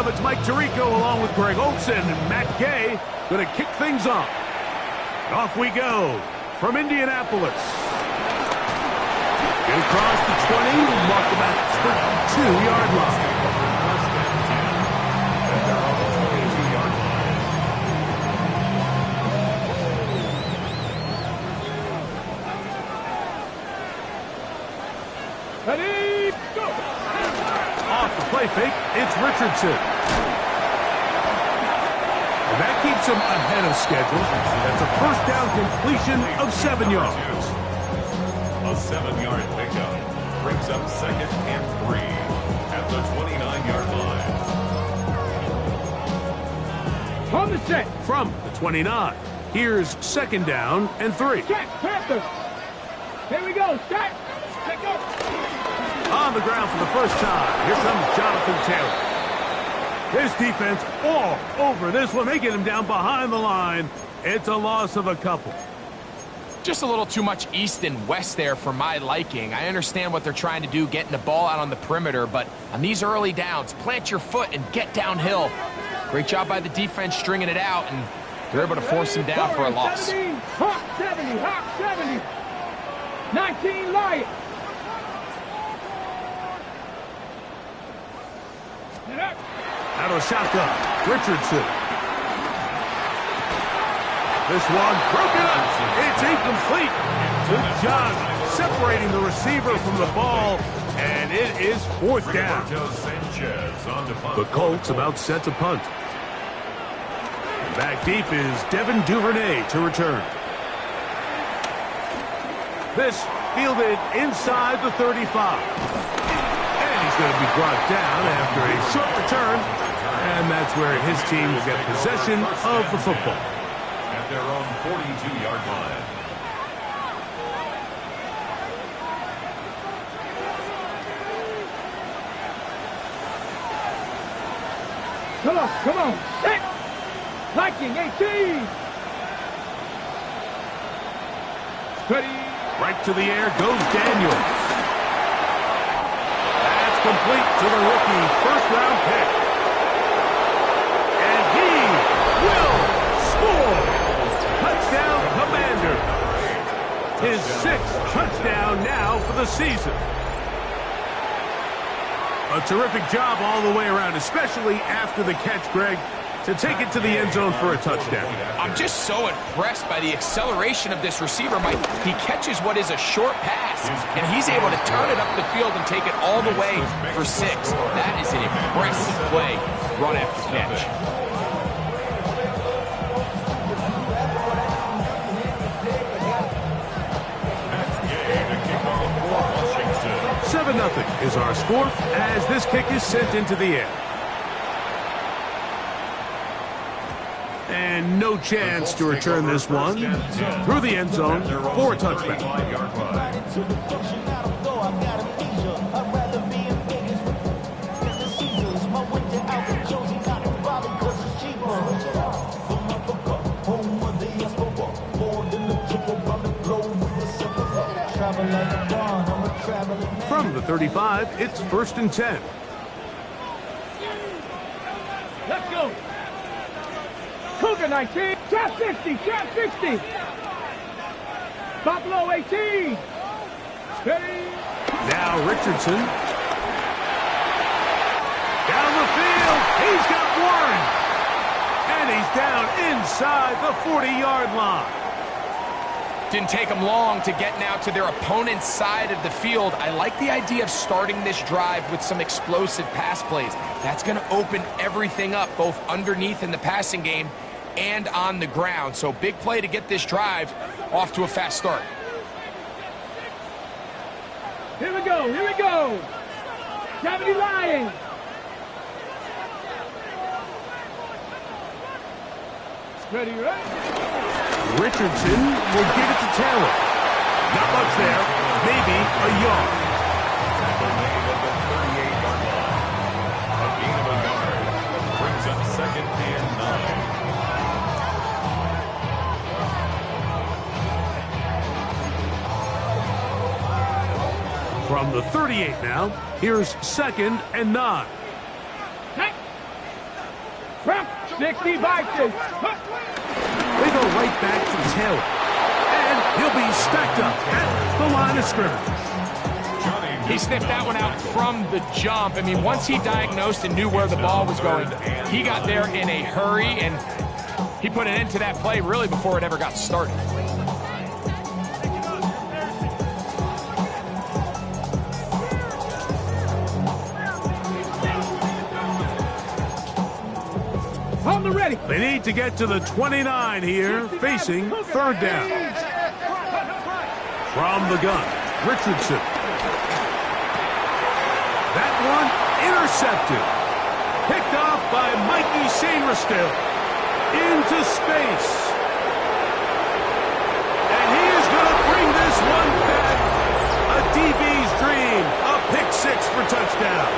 it's Mike Tirico along with Greg Olson and Matt Gay going to kick things off. Off we go from Indianapolis. Get across the 20, mark about 22-yard line. Ready, go! Off the play fake, it's Richardson. And that keeps him ahead of schedule. That's a first down completion of 7 yards. A 7-yard pickup brings up 2nd and 3 at the 29-yard line. On the set. From the 29, here's 2nd down and 3. Check, Panthers. Here we go, set. Let go. On the ground for the first time, here comes Jonathan Taylor. His defense all over this one. They get him down behind the line. It's a loss of a couple. Just a little too much east and west there for my liking. I understand what they're trying to do, getting the ball out on the perimeter, but on these early downs, plant your foot and get downhill. Great job by the defense stringing it out, and they're able to force him down for a loss. 70, Hawk 70, Hawk 70. 19 Lions. Out of shotgun, Richardson. This one broken up. It's incomplete. Good job separating the receiver from the ball, and it is 4th down. The Colts about set to punt. Back deep is Devin Duvernay to return. This fielded inside the 35. And he's going to be brought down after a short return, and that's where his team will get possession of the football. At their own 42-yard line. Come on, set. Viking 18. Ready. Right to the air goes Daniels. That's complete to the rookie first-round pick. And he will score. Touchdown, Commander. His 6th touchdown now for the season. A terrific job all the way around, especially after the catch, Greg, to take it to the end zone for a touchdown. I'm just so impressed by the acceleration of this receiver, Mike. He catches what is a short pass, and he's able to turn it up the field and take it all the way for 6. That is an impressive play, run after catch. 7-0 is our score as this kick is sent into the air. And no chance to return this one through the end zone for a touchback. From the 35, it's 1st and 10. Let's go. Cougar 19. Trap 60. Trap 60. Buffalo 18. Ready. Now Richardson. Down the field. He's got one. And he's down inside the 40-yard line. Didn't take them long to get now to their opponent's side of the field. I like the idea of starting this drive with some explosive pass plays. That's going to open everything up, both underneath in the passing game and on the ground. So big play to get this drive off to a fast start. Here we go. Here we go. 70 Lions. Ready, right? Richardson will give it to Taylor. Not much there. Maybe a yard. Tackle made at the 38-yard line. A gain of a yard brings up 2nd and 9. From the 38 now, here's 2nd and 9. Hey. 60 Vikings. They go right back to Taylor. And he'll be stacked up at the line of scrimmage. He sniffed that one out from the jump. I mean, once he diagnosed and knew where the ball was going, he got there in a hurry, and he put an end to that play really before it ever got started. On the ready. They need to get to the 29 here, facing third down. From the gun, Richardson. That one intercepted. Picked off by Mikey Sainristil. Into space. And he is going to bring this one back. A DB's dream. A pick six for touchdown.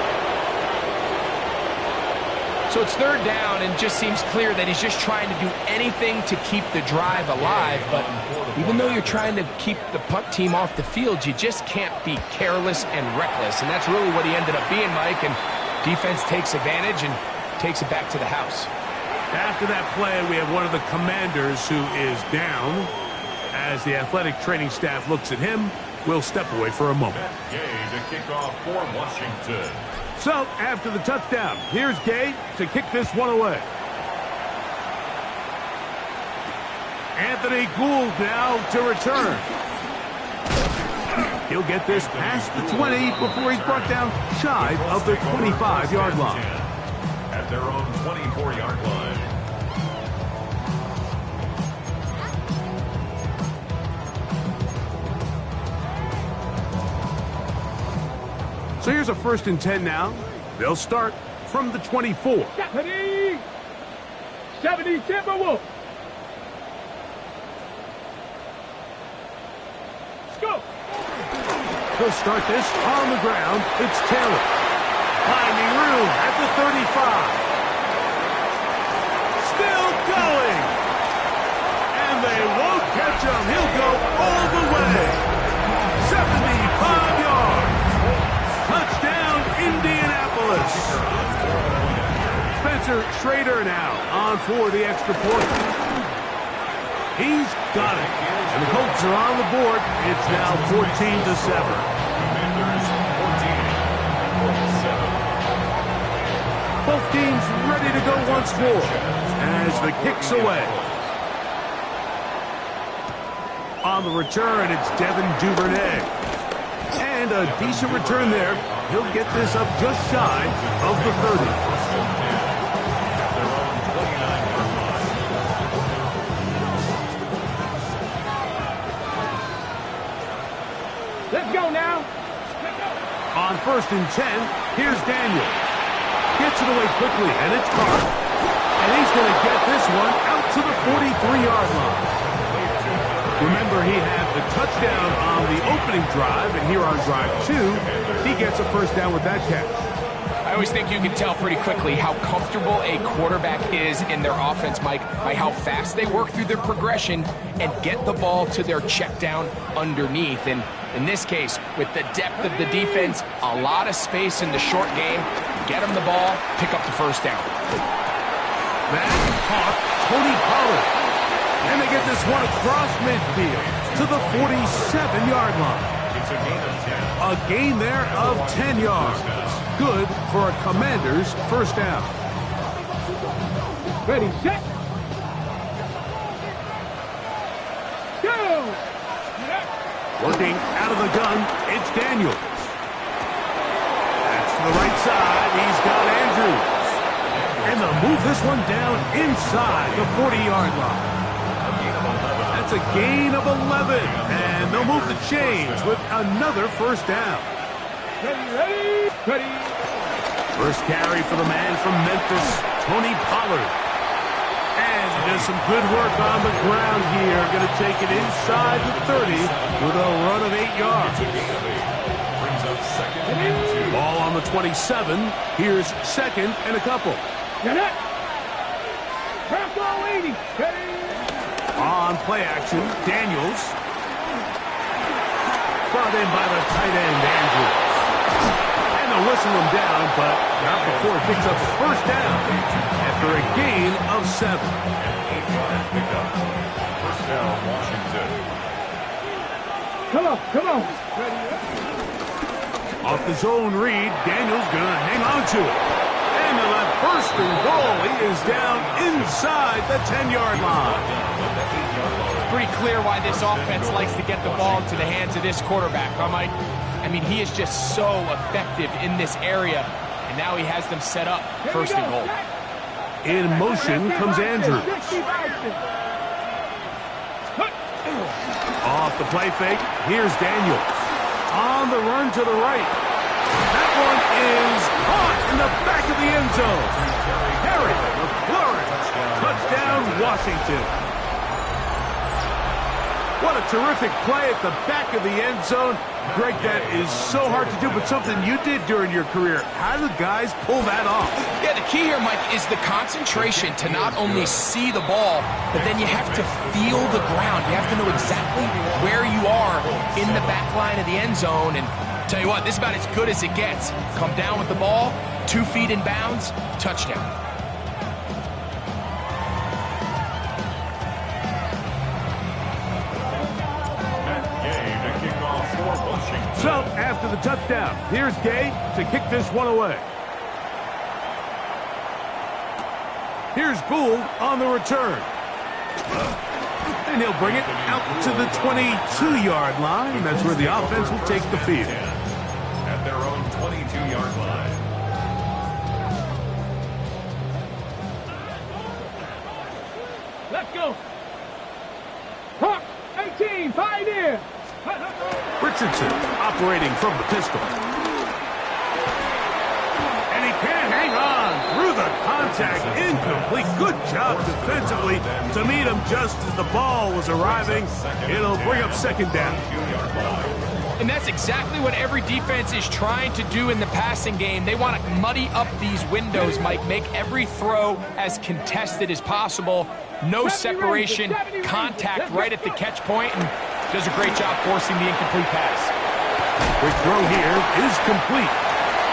So it's third down, and just seems clear that he's just trying to do anything to keep the drive alive. But even though you're trying to keep the punt team off the field, you just can't be careless and reckless. And that's really what he ended up being, Mike. And defense takes advantage and takes it back to the house. After that play, we have one of the Commanders who is down. As the athletic training staff looks at him, we'll step away for a moment. Gay to kick off for Washington. So, after the touchdown, here's Gay to kick this one away. Anthony Gould now to return. He'll get this past the 20 before he's brought down shy of the 25-yard line. At their own 24-yard line. So here's a 1st and 10 now. They'll start from the 24. 70 Timberwolves. Let's go. He'll start this on the ground. It's Taylor. Finding room at the 35. Still going. And they won't catch him. He'll go all the way. 75 yards. Touchdown, Indianapolis. Spencer Schrader now on for the extra point. He's got it. And the Colts are on the board. It's now 14-7. Commanders 14. Both teams ready to go once more as the kick's away. On the return, it's Devin Duvernay. And a decent return there. He'll get this up just shy of the 30. Let's go now. On 1st and 10, here's Daniels. Gets it away quickly, and it's caught. And he's going to get this one out to the 43-yard line. Remember, he had the touchdown on the opening drive, and here on drive 2, he gets a 1st down with that catch. I always think you can tell pretty quickly how comfortable a quarterback is in their offense, Mike, by how fast they work through their progression and get the ball to their check down underneath. And in this case, with the depth of the defense, a lot of space in the short game, get them the ball, pick up the 1st down. That caught Tony Pollard. And they get this one across midfield to the 47-yard line. It's a gain of 10. A gain there of 10 yards. Good for a Commander's 1st down. Ready, set. Go. Working out of the gun, it's Daniels. That's to the right side. He's got Andrews. And they'll move this one down inside the 40-yard line. That's a gain of 11. And they'll move the chains with another 1st down. Ready, ready. First carry for the man from Memphis, Tony Pollard. And he does some good work on the ground here. Going to take it inside the 30 with a run of 8 yards. Brings up 2nd and 2. Ball on the 27. Here's 2nd and a couple. Get it. Bravo 80. Ready. On play action, Daniels. Brought in by the tight end, Andrews. And to whistle him down, but not before he picks up a first down after a gain of 7. First down, Washington. Come on, come on. Off the zone read, Daniels going to hang on to it. And they'll have first and goal. He is down inside the 10-yard line. It's pretty clear why this offense likes to get the ball into the hands of this quarterback, huh, Mike? I mean, he is just so effective in this area, and now he has them set up first and goal. In motion comes Andrews. Off the play fake, here's Daniels. On the run to the right. That one is caught in the back of the end zone. Harry McLaurin. Touchdown, Washington. What a terrific play at the back of the end zone. Greg, that is so hard to do, but something you did during your career. How do guys pull that off? Yeah, the key here, Mike, is the concentration to not only see the ball, but then you have to feel the ground. You have to know exactly where you are in the back line of the end zone. And tell you what, this is about as good as it gets. Come down with the ball, 2 feet in bounds, touchdown. So, after the touchdown, here's Gay to kick this one away. Here's Gould on the return. And he'll bring it out to the 22-yard line. That's where the offense will take the field. At their own 22-yard line. Let's go. Hawk, 18, 5 in. Richardson operating from the pistol. And he can't hang on through the contact. Incomplete. Good job defensively to meet him just as the ball was arriving. It'll bring up second down. And that's exactly what every defense is trying to do in the passing game. They want to muddy up these windows, Mike, make every throw as contested as possible. No separation, contact right at the catch point, and does a great job forcing the incomplete pass. Quick throw here is complete.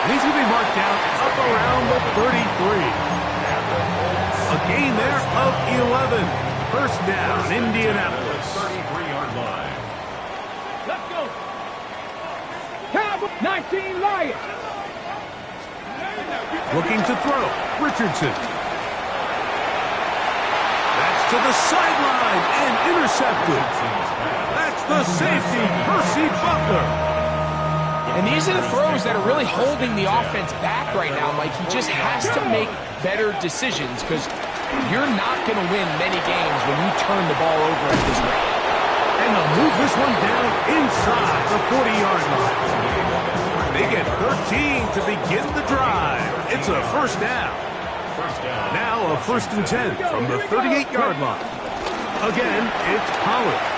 And he's going to be marked down up around the 33. A gain there of 11. First down, Indianapolis. 33-yard line. Let's go. Cowboy, 19 Lions. Looking to throw. Richardson. That's to the sideline and intercepted. That's the safety, Percy Butler. And these are the throws that are really holding the offense back right now, Mike. He just has to make better decisions because you're not going to win many games when you turn the ball over at this rate. And they'll move this one down inside the 40-yard line. They get 13 to begin the drive. It's a first down. Now a first and 10 from the 38-yard line. Again, it's Pollard.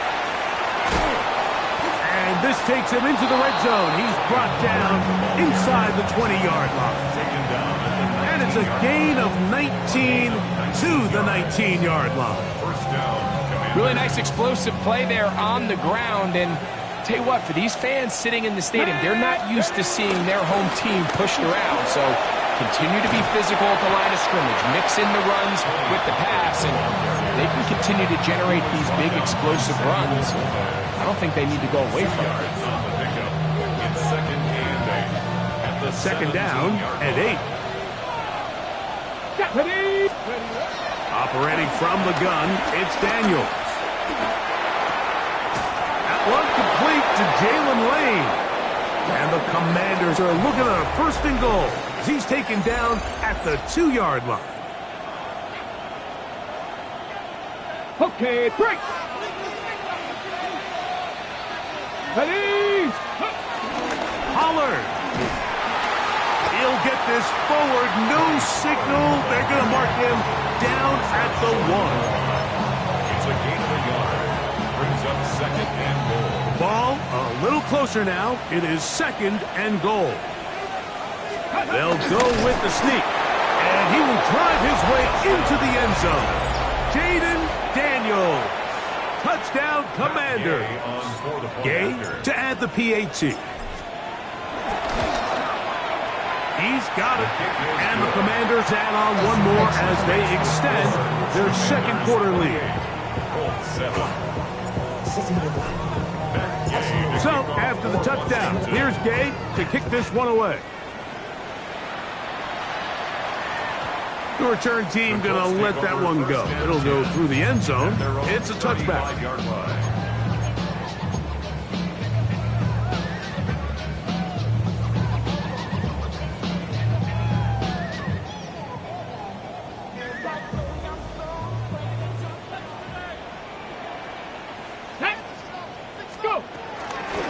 And this takes him into the red zone. He's brought down inside the 20-yard line. And it's a gain of 19 to the 19-yard line. First Really nice explosive play there on the ground. And tell you what, for these fans sitting in the stadium, they're not used to seeing their home team pushed around. So continue to be physical at the line of scrimmage. Mix in the runs with the pass, and they can continue to generate these big explosive runs. I don't think they need to go away from it. Second down at 8. Operating from the gun, it's Daniels. That one complete to Jalen Lane. And the Commanders are looking at a first and goal. He's taken down at the 2-yard line. Okay, break. Ready. Pollard. He'll get this forward. No signal. They're going to mark him down at the 1. It's a gain of a yard. Brings up second and goal. Ball a little closer now. It is second and goal. They'll go with the sneak. And he will drive his way into the end zone. Jaden Daniels. Touchdown, Commanders. Gay to add the PAT. He's got it. And the Commanders add on one more as they extend their second quarter lead. Colts 7. So, after the touchdown, here's Gay to kick this one away. The return team going to let that one go. It'll go through the end zone. It's a touchback.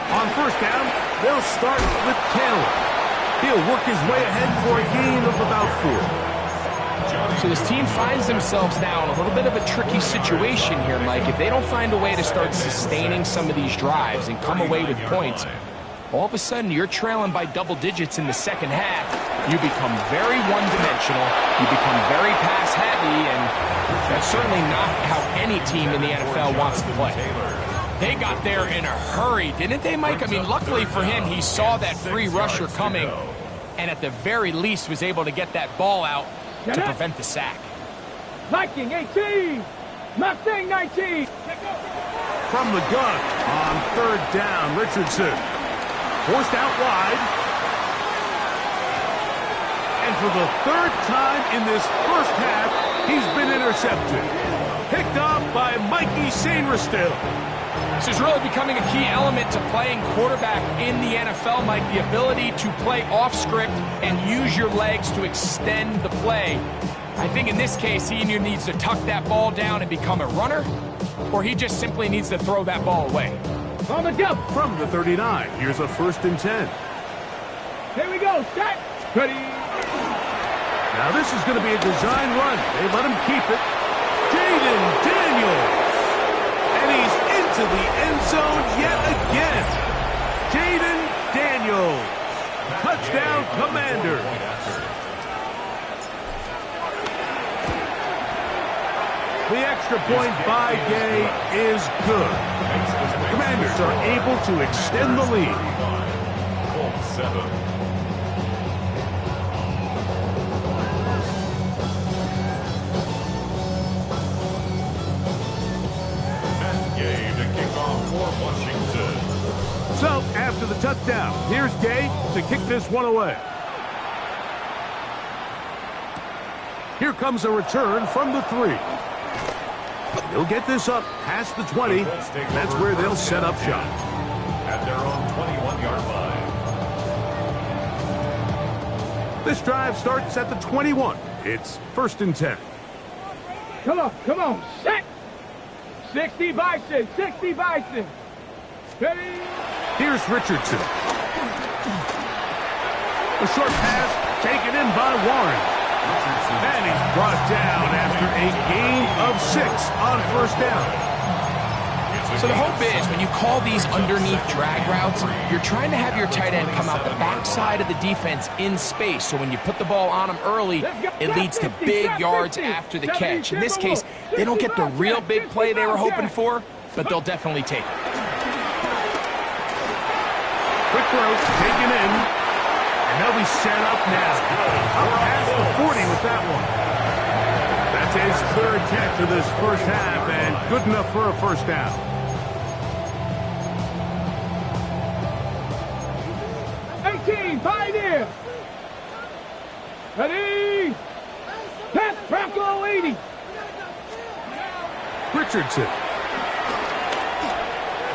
On first down, they'll start with Taylor. He'll work his way ahead for a gain of about 4. So this team finds themselves now in a little bit of a tricky situation here, Mike. If they don't find a way to start sustaining some of these drives and come away with points, all of a sudden you're trailing by double digits in the second half. You become very one-dimensional. You become very pass-heavy, and that's certainly not how any team in the NFL wants to play. They got there in a hurry, didn't they, Mike? I mean, luckily for him, he saw that free rusher coming, and at the very least was able to get that ball out to prevent the sack. Viking 18, Mustang 19. From the gun on third down, Richardson forced out wide. And for the third time in this first half, he's been intercepted. Picked off by Mikey Sainristil. This is really becoming a key element to playing quarterback in the NFL, Mike. The ability to play off script and use your legs to extend the play. I think in this case, he either needs to tuck that ball down and become a runner, or he just simply needs to throw that ball away. On the jump. From the 39, here's a 1st and 10. Here we go. Set. Ready. Now this is going to be a design run. They let him keep it. Jaden Daniels. And he's into the end zone yet again. Jaden Daniels. Touchdown, Commanders. The extra point by Gay is good. Commanders are able to extend the lead. Colts 7. So, after the touchdown, here's Gay to kick this one away. Here comes a return from the 3. He'll get this up past the 20. That's where they'll set up shop. At their own 21-yard line. This drive starts at the 21. It's 1st and 10. Come on, set. 60 Bison, 60 Bison. Ready. Here's Richardson. A short pass taken in by Warren. And he's brought down after a gain of 6 on first down. So the hope is when you call these underneath drag routes, you're trying to have your tight end come out the backside of the defense in space. So when you put the ball on him early, it leads to big yards after the catch. In this case, they don't get the real big play they were hoping for, but they'll definitely take it. Quick throw, taken in. And they'll be set up now. Up past the 40 with that one. That's his 3rd catch of this first half, and good enough for a first down. Pioneer. Ready. Pat Bronco 80. Richardson.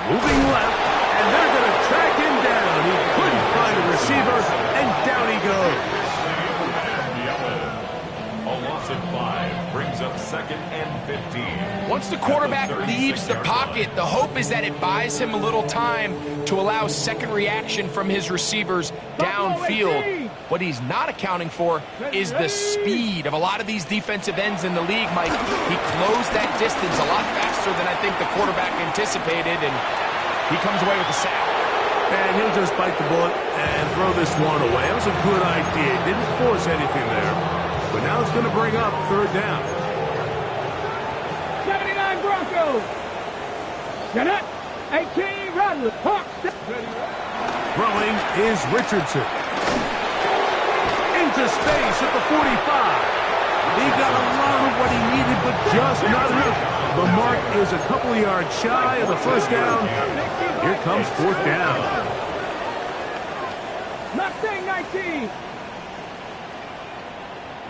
Moving left, and they're going to track him down. He couldn't find a receiver, and down he goes. A loss of 5 brings up 2nd and 15. Once the quarterback leaves the pocket, the hope is that it buys him a little time to allow second reaction from his receivers downfield. What he's not accounting for is the speed of a lot of these defensive ends in the league, Mike. He closed that distance a lot faster than I think the quarterback anticipated, and he comes away with the sack. And he'll just bite the bullet and throw this one away. It was a good idea. Didn't force anything there. But now it's going to bring up 3rd down. 79 Broncos. Get it. 18 Rattler. Throwing is Richardson. Finds a space at the 45. He got a lot of what he needed, but just not enough. The mark is a couple of yards shy of the first down. Here comes fourth down. Mustang 19.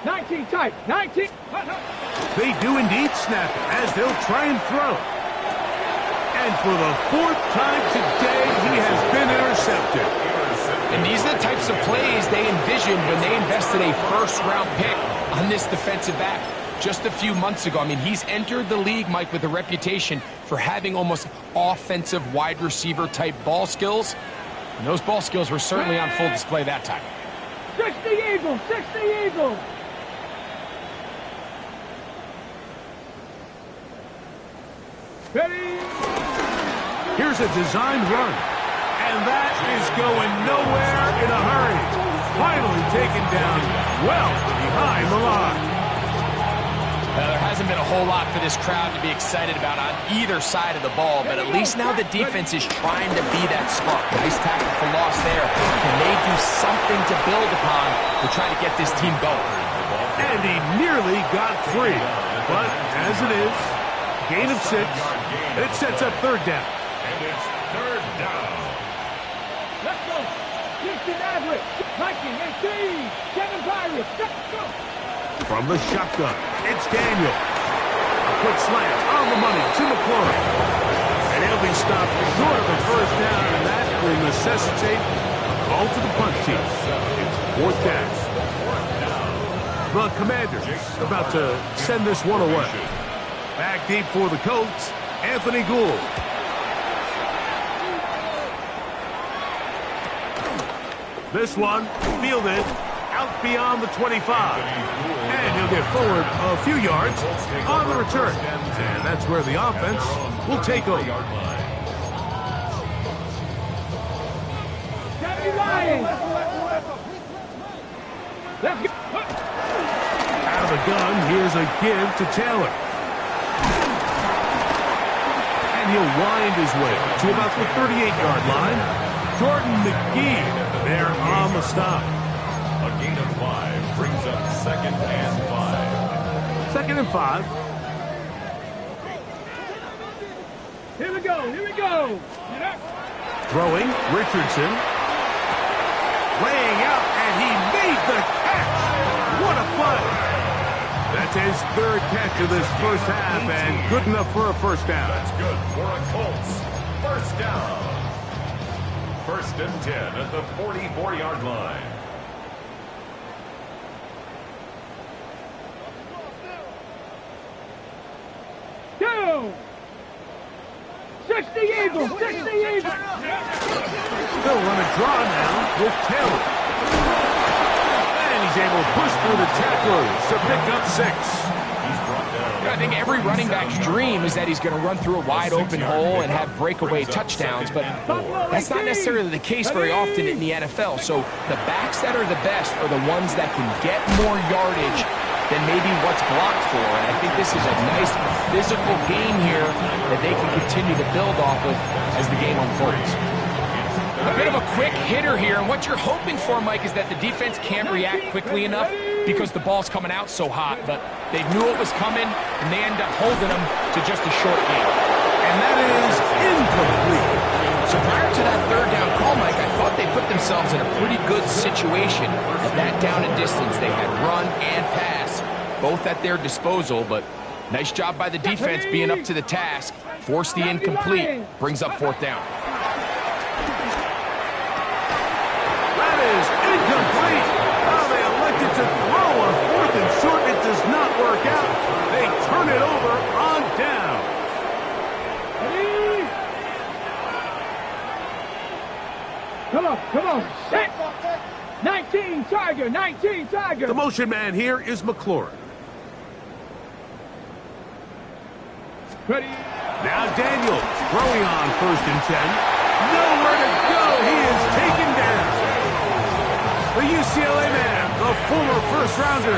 19 tight. 19. They do indeed snap it as they'll try and throw. And for the fourth time today, he has been intercepted. And these are the types of plays they envisioned when they invested a first-round pick on this defensive back just a few months ago. I mean, he's entered the league, Mike, with a reputation for having almost offensive wide receiver type ball skills. And those ball skills were certainly on full display that time. 60 Eagles. 60 Eagles. Ready? Here's a designed run. And that is going nowhere in a hurry. Finally taken down well behind the line. There hasn't been a whole lot for this crowd to be excited about on either side of the ball, but at least now the defense is trying to be that spark. Nice tackle for loss there. Can they do something to build upon to try to get this team going? And he nearly got free. But as it is, gain of 6. It sets up third down. And it's third down. Let's go. Houston Everett. 19, 18. Kevin Pirates. Let's go. From the shotgun, it's Daniel. A quick slant on the money to McClure. And he'll be stopped short of the first down, and that will necessitate a call to the punt team. It's fourth down. The Commanders about to send this one away. Back deep for the Colts, Anthony Gould. This one fielded out beyond the 25. And he'll get forward a few yards on the return. And that's where the offense will take over. Out of the gun, here's a give to Taylor. And he'll wind his way to about the 38-yard line. Jordan McGee there on the stop. A gain of 5 brings up second and 5. Second and 5. Here we go. Here we go. Throwing, Richardson. Laying out, and he made the catch. What a play. That's his third catch of this first half, and good enough for a first down. That's good for a Colts. First down. First and 10 at the 44-yard line. Go! 60 Eagles! 60 Eagles! They'll run a draw now with Taylor. And he's able to push through the tacklers to pick up 6. I think every running back's dream is that he's going to run through a wide open hole and have breakaway touchdowns, but that's not necessarily the case very often in the NFL. So the backs that are the best are the ones that can get more yardage than maybe what's blocked for. And I think this is a nice physical game here that they can continue to build off of as the game unfolds. A bit of a quick hitter here, and what you're hoping for, Mike, is that the defense can't react quickly enough because the ball's coming out so hot, but they knew it was coming, and they end up holding them to just a short game. And that is incomplete. So prior to that third down call, Mike, I thought they put themselves in a pretty good situation at that down and distance. They had run and pass, both at their disposal, but nice job by the defense being up to the task. Forced the incomplete, brings up fourth down. That is incomplete. Oh, they elected to throw a fourth and short. It does not work out. They turn it over on down. Come on, come on. Set. 19 Tiger, 19 Tiger. The motion man here is McClure. Ready. Now Daniel throwing on first and 10. Nowhere to go. He is taken down. The UCLA man, the former first-rounder,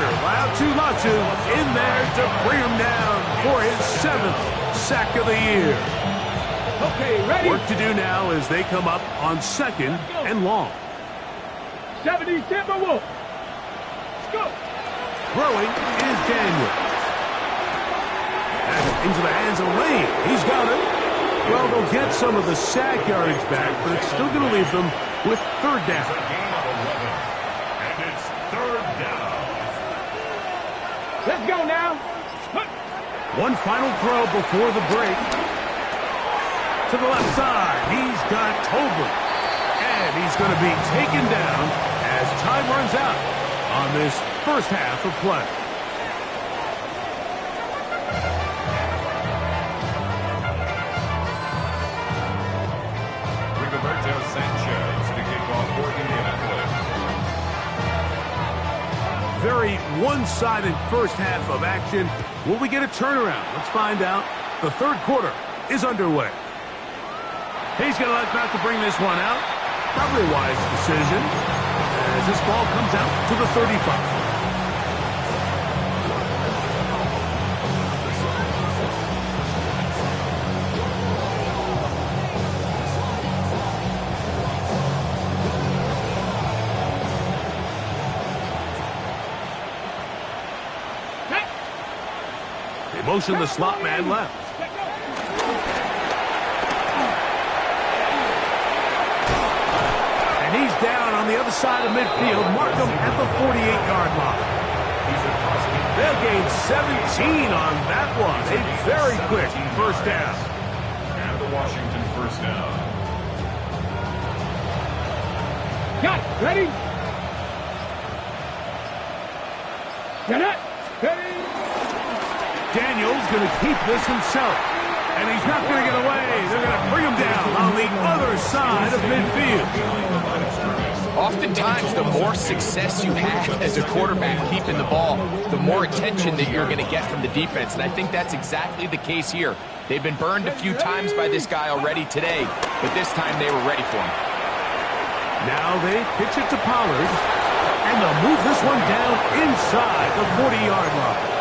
Latu in there to bring him down for his 7th sack of the year. Okay, ready. Work to do now as they come up on second and long. 70 Timberwolves. go. Throwing is Daniel. And into the hands of Lane. He's got it. Well, they'll get some of the sack yardage back, but it's still going to leave them with third down. It's a gain of 11. And it's third down. Let's go now. One final throw before the break. To the left side, he's got Tolbert. And he's going to be taken down as time runs out on this first half of play. Sanchez to kick off for Indianapolis. Very one-sided first half of action. Will we get a turnaround? Let's find out. The third quarter is underway. He's going to let back to bring this one out. Probably a wise decision as this ball comes out to the 35. Motion the slot man left. And he's down on the other side of midfield. Mark him at the 48-yard line. They'll gain 17 on that one. A very quick first down. And the Washington first down. Got it. Ready? Get it. Ready? Daniel's going to keep this himself. And he's not going to get away. They're going to bring him down on the other side of midfield. Oftentimes, the more success you have as a quarterback keeping the ball, the more attention that you're going to get from the defense. And I think that's exactly the case here. They've been burned a few times by this guy already today, but this time they were ready for him. Now they pitch it to Pollard, and they'll move this one down inside the 40-yard line.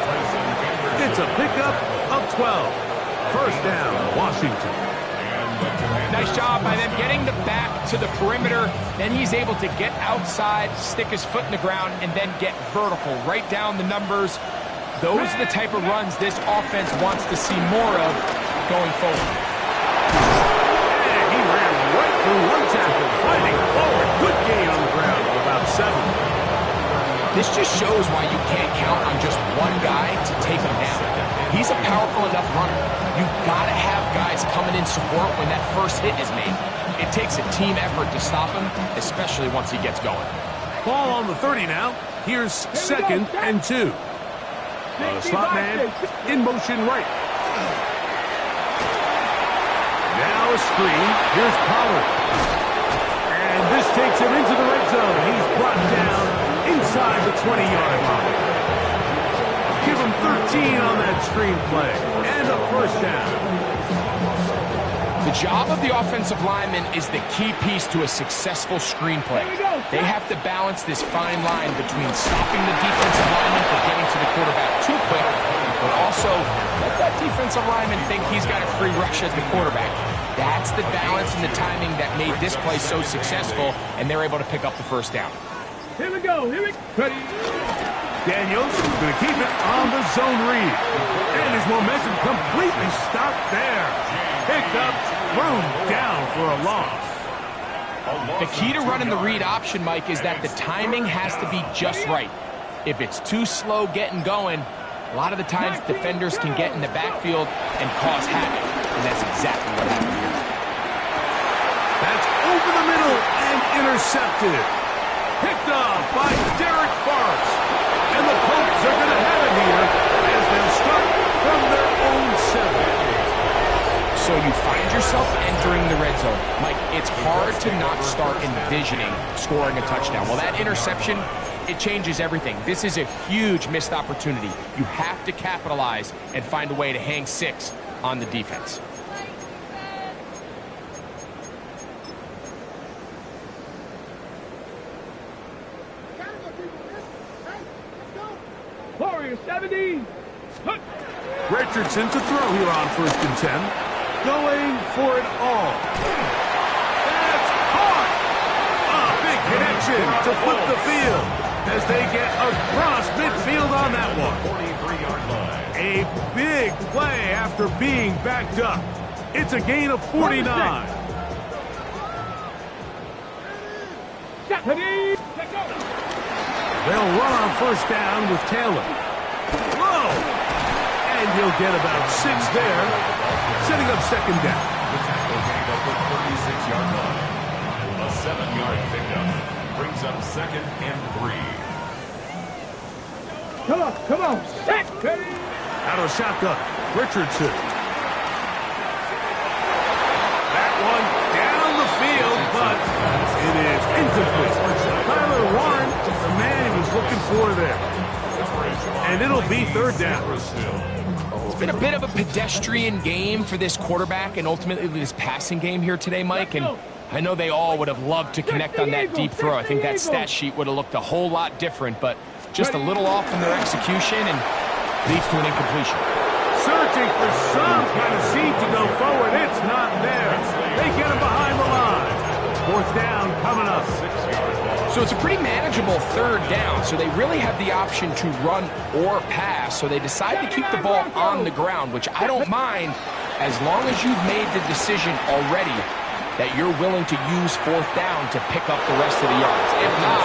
It's a pickup of 12. First down, Washington. Nice job by them getting the back to the perimeter. Then he's able to get outside, stick his foot in the ground, and then get vertical. Right down the numbers. Those are the type of runs this offense wants to see more of going forward. And he ran right through one tackle, fighting forward. Good gain on the ground of about 7. This just shows why you can't count on just one guy to take him down. He's a powerful enough runner. You've got to have guys coming in support when that first hit is made. It takes a team effort to stop him, especially once he gets going. Ball on the 30 now. Here's second and 2. Slot man in motion right. Now a screen. Here's Pollard. And this takes him into the red zone. He's brought down inside the 20-yard line. Give him 13 on that screenplay. And a first down. The job of the offensive lineman is the key piece to a successful screenplay. They have to balance this fine line between stopping the defensive lineman from getting to the quarterback too quick, but also let that defensive lineman think he's got a free rush at the quarterback. That's the balance and the timing that made this play so successful, and they're able to pick up the first down. Here we go. Here we go. Ready? Daniels going to keep it on the zone read. And his momentum completely stopped there. Picked up, thrown down for a loss. The key to running the read option, Mike, is that the timing has to be just right. If it's too slow getting going, a lot of the times defenders can get in the backfield and cause havoc. And that's exactly what happened here. That's over the middle and intercepted. Picked up by Derek Forrest. And the Colts are going to have it here as they'll start from their own 7. So you find yourself entering the red zone. Mike, it's hard to not start envisioning scoring a touchdown. Well, that interception, it changes everything. This is a huge missed opportunity. You have to capitalize and find a way to hang 6 on the defense. Warrior 70. Richardson to throw here on 1st and 10. Going for it all. That's caught! A big connection to flip the field. as they get across midfield on that one. 43-yard line. A big play after being backed up. It's a gain of 49. They'll run on first down with Taylor. Low. And he'll get about 6 there, setting up second down. The tackle gained up the 36-yard line. A 7-yard pickup brings up 2nd and 3. Come on, set. Out of shotgun, Richardson. That one down the field, but it is incomplete. Tyler Warren, the man he was looking for there. And it'll be third down. It's been a bit of a pedestrian game for this quarterback and ultimately this passing game here today, Mike. And I know they all would have loved to connect on that deep throw. I think that stat sheet would have looked a whole lot different, but just a little off in their execution and leads to an incompletion. Searching for some kind of seed to go forward. It's not there. They get him behind the line. Fourth down coming up. 6-yard ball. So it's a pretty manageable third down, so they really have the option to run or pass, so they decide to keep the ball on the ground, which I don't mind as long as you've made the decision already that you're willing to use fourth down to pick up the rest of the yards. If not,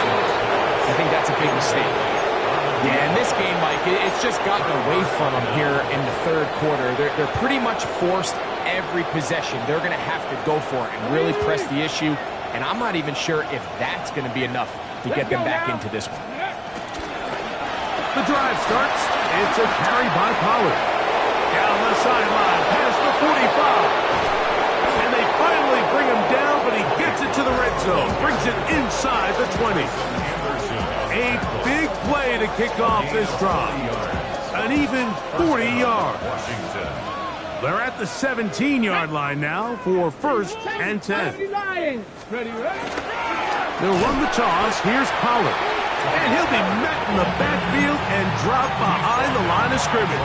I think that's a big mistake. Yeah, in this game, Mike, it's just gotten away from them here in the third quarter. They're pretty much forced every possession. They're going to have to go for it and really press the issue, and I'm not even sure if that's going to be enough to get them back into this one. The drive starts. It's a carry by Pollard. Down the sideline, past the 45. And they finally bring him down, but he gets it to the red zone. Brings it inside the 20. A big play to kick off this drive. An even 40 yards. They're at the 17-yard line now for first and 10. They'll run the toss. Here's Pollard. And he'll be met in the backfield and dropped behind the line of scrimmage.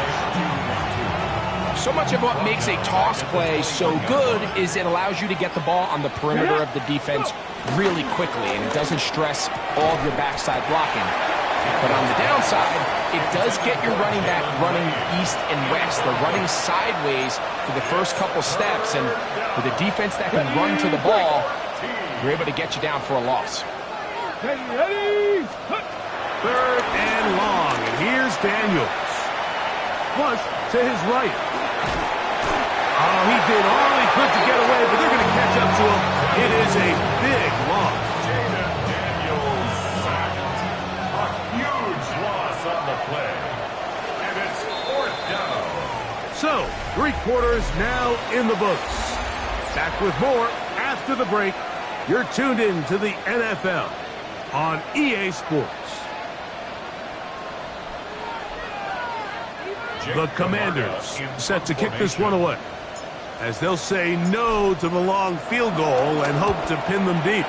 So much of what makes a toss play so good is it allows you to get the ball on the perimeter of the defense really quickly, and it doesn't stress all of your backside blocking. But on the downside, it does get your running back running east and west. They're running sideways for the first couple steps, and with a defense that can run to the ball, you're able to get you down for a loss. Third and long, and here's Daniels. Flush to his right. Oh, he did all he could to get away, but they're going to catch up to him. It is a big loss. Daniels sacked. A huge loss on the play. And it's fourth down. So, 3 quarters now in the books. Back with more after the break. You're tuned in to the NFL on EA Sports. The Commanders set to kick this one away, as they'll say no to the long field goal and hope to pin them deep.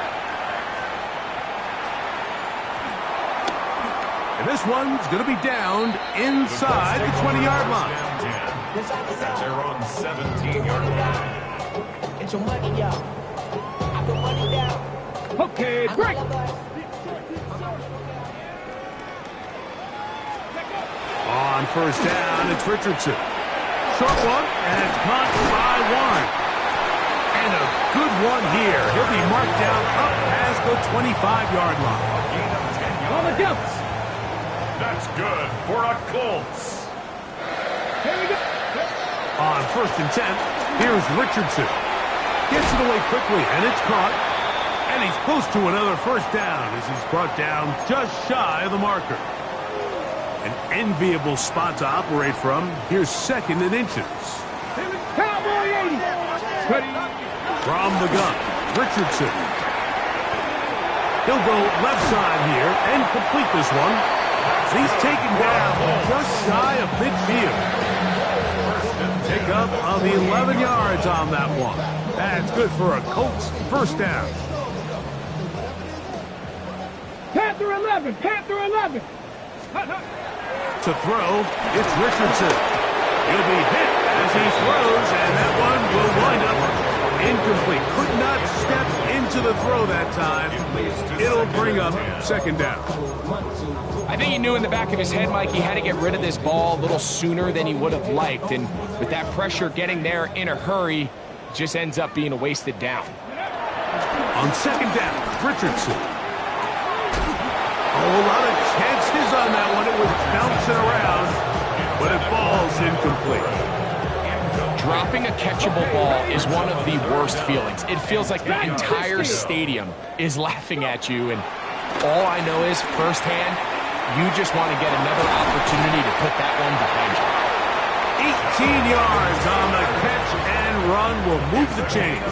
And this one's going to be down inside the 20-yard line. That's their own 17-yard line. Get your money down. I put money down. Okay, break. On first down, it's Richardson. Short one, and it's caught by Warren. And a good one here. He'll be marked down up past the 25-yard line. On the jumps. That's good for a Colts. Here we go. On first and 10, here's Richardson. Gets it away quickly, and it's caught. And he's close to another first down as he's brought down just shy of the marker. An enviable spot to operate from. Here's second and inches. Cowboy 80. Ready. From the gun, Richardson. He'll go left side here and complete this one. He's taken down just shy of midfield. Pick up of 11 yards on that one. That's good for a Colts first down. Panther 11. Panther 11. To throw, it's Richardson. He'll be hit as he throws, and that one will wind up incomplete. Could not step into the throw that time. It'll bring up second down. I think he knew in the back of his head, Mike, he had to get rid of this ball a little sooner than he would have liked. And with that pressure getting there in a hurry, it just ends up being a wasted down. On second down, Richardson. Oh, a lot of chances on that one. It was bouncing around, but it falls incomplete. Dropping a catchable ball is one of the worst feelings. It feels like the entire stadium is laughing at you, and all I know is firsthand, you just want to get another opportunity to put that one behind you. 18 yards on the catch and run will move the chains.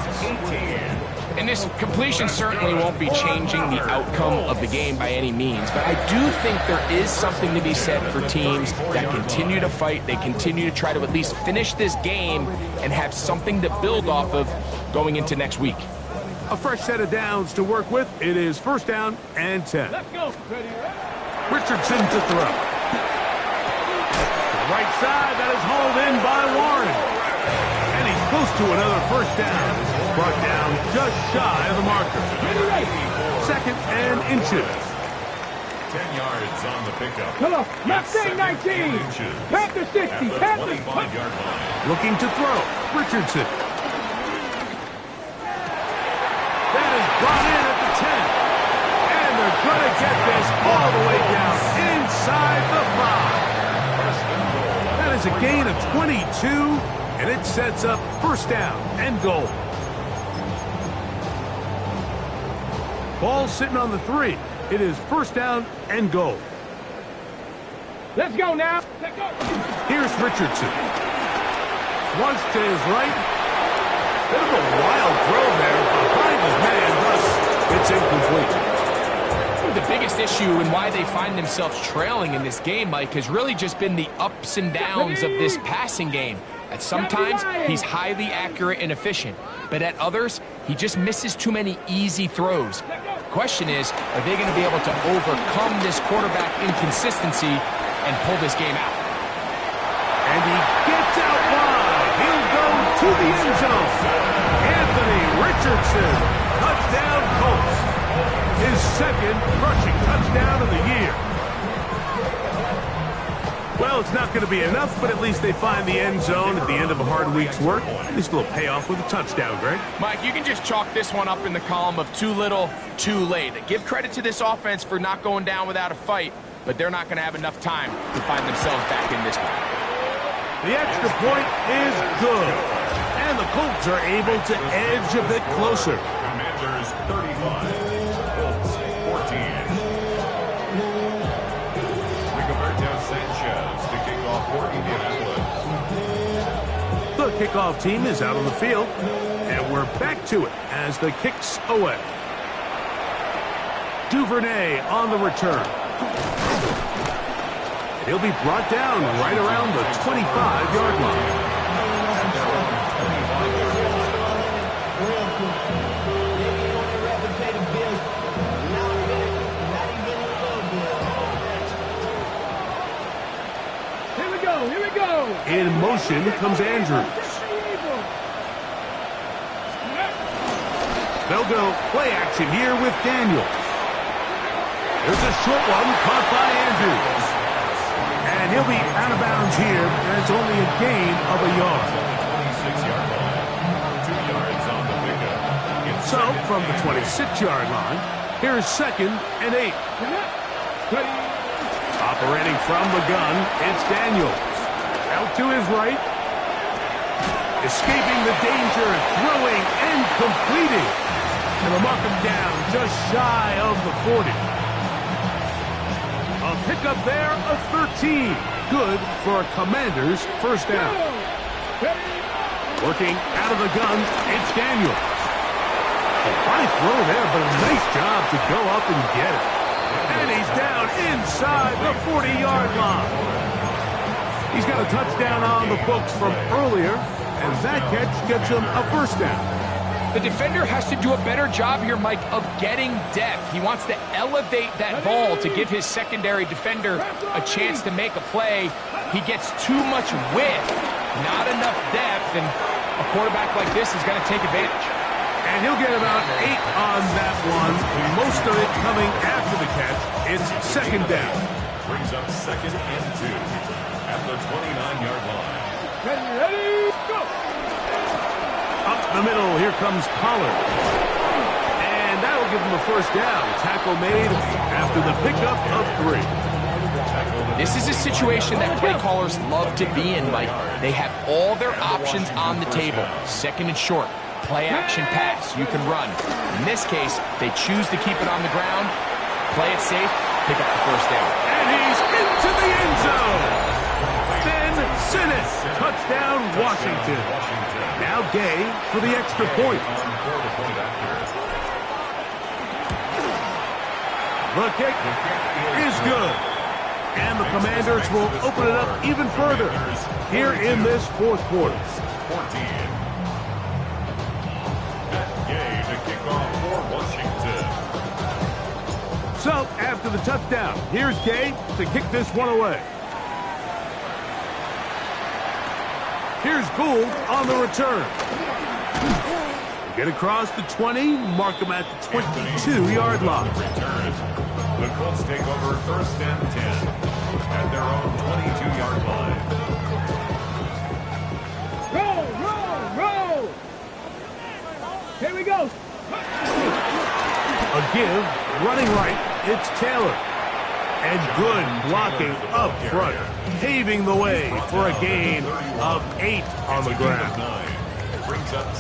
And this completion certainly won't be changing the outcome of the game by any means, but I do think there is something to be said for teams that continue to fight, they continue to try to at least finish this game and have something to build off of going into next week. A fresh set of downs to work with. It is first down and 10. Let's go. Richardson to throw. To the right side, that is hauled in by Warren. And he's close to another first down. This is brought down just shy of the marker. Second and inches. 10 yards on the pickup. Come on. Mustang 19. Panther 60. Panther. Looking to throw. Richardson. That is brought in at the 10. And they're going to get this all the way down inside the 5. That is a gain of 22, and it sets up first down and goal. Ball sitting on the 3. It is first down and goal. Let's go now. Let's go. Here's Richardson. Once to his right. Bit of a wild throw there behind his man, thus it's incomplete. The biggest issue and why they find themselves trailing in this game, Mike, has really just been the ups and downs of this passing game. At sometimes, he's highly accurate and efficient, but at others, he just misses too many easy throws. The question is, are they going to be able to overcome this quarterback inconsistency and pull this game out? And he gets out wide. He'll go to the end zone. Anthony Richardson, touchdown Colts. His second rushing touchdown of the year. Well, it's not going to be enough, but at least they find the end zone at the end of a hard week's work. At least a little payoff with a touchdown, Greg. Mike, you can just chalk this one up in the column of too little, too late. Give credit to this offense for not going down without a fight, but they're not going to have enough time to find themselves back in this one. The extra point is good, and the Colts are able to edge a bit closer. Commanders 35, Colts 14. Sanchez to kick off for Indianapolis. The kickoff team is out on the field, and we're back to it as the kick's away. Duvernay on the return. He'll be brought down right around the 25-yard line. Here we go. In motion comes Andrews. They'll go play action here with Daniels. There's a short one caught by Andrews. And he'll be out of bounds here, and it's only a gain of a yard. 26-yard line. 2 yards on the pickup. So, from the 26-yard line, here's second and 8. Operating from the gun, it's Daniels. Out to his right. Escaping the danger, throwing and completing. And they'll mark him down just shy of the 40. A pickup there of 13. Good for a Commander's first down. Working out of the gun, it's Daniels. A high throw there, but a nice job to go up and get it. And he's down inside the 40-yard line. He's got a touchdown on the books from earlier, and that catch gets him a first down. The defender has to do a better job here, Mike, of getting depth. He wants to elevate that ball to give his secondary defender a chance to make a play. He gets too much width, not enough depth, and a quarterback like this is going to take advantage. And he'll get about 8 on that one, most of it coming after the catch. It's second down. Brings up 2nd and 2 at the 29-yard line. Ready, go! Up the middle, here comes Pollard. And that'll give him a first down. Tackle made after the pickup of 3. This is a situation that play callers love to be in, Mike. They have all their options on the table. Second and short, play action pass, you can run. In this case, they choose to keep it on the ground, play it safe, pick up the first down. And he's into the end zone. Ben Sinnott, touchdown Washington. Now Gay for the extra point. The kick is good. And the Commanders will open it up even further here in this fourth quarter. 14. Gay to kick off for Washington. So, after the touchdown, here's Gay to kick this one away. Here's Gould on the return. Get across the 20, mark him at the 22-yard line. The Colts take over 1st and 10 at their own 22-yard line. Roll! Here we go. A give, running right, it's Taylor. And good blocking up front, paving the way for a gain of 8 on the ground.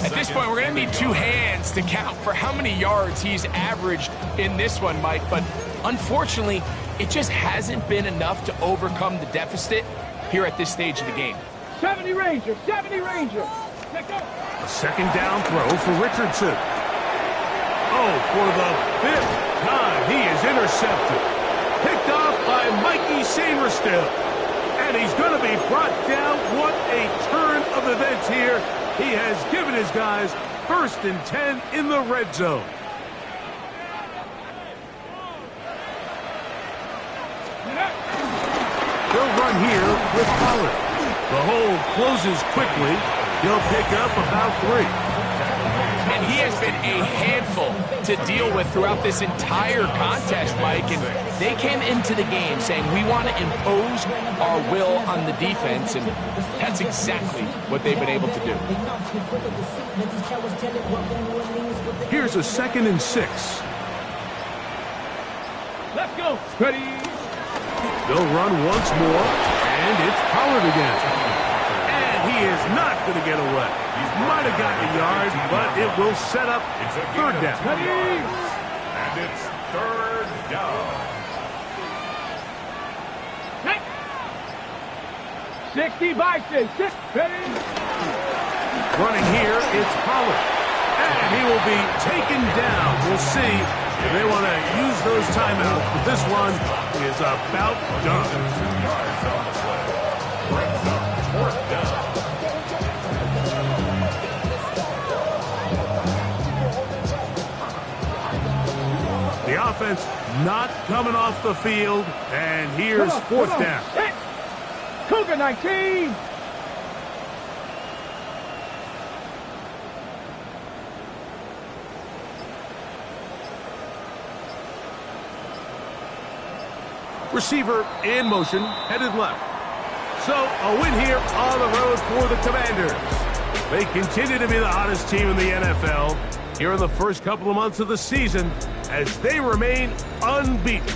At this point, we're going to need 2 hands to count for how many yards he's averaged in this one, Mike. But unfortunately, it just hasn't been enough to overcome the deficit here at this stage of the game. 70 Ranger. Let's go. A second down throw for Richardson. Oh, for the 5th time, he is intercepted. Picked off by Mikey Sainristil. And he's going to be brought down. What a turn of events here. He has given his guys 1st and 10 in the red zone. They'll run here with Pollard. The hole closes quickly. He'll pick up about 3. And he has been a handful to deal with throughout this entire contest, Mike. And they came into the game saying, we want to impose our will on the defense. And that's exactly what they've been able to do. Here's a 2nd and 6. Let's go. Ready. They'll run once more, and it's Pollard again. And he is not going to get away. He might have gotten a yard, but it will set up 3rd down. And it's 3rd down. 60 Bison. Ready. Running here, it's Pollard. And he will be taken down. We'll see if they want to use those timeouts, but this one is about done. 2 yards on the play. Brings up 4th down. The offense not coming off the field, and here's 4th down. Cougar 19. Receiver in motion, headed left. So a win here on the road for the Commanders. They continue to be the hottest team in the NFL here in the first couple of months of the season as they remain unbeaten.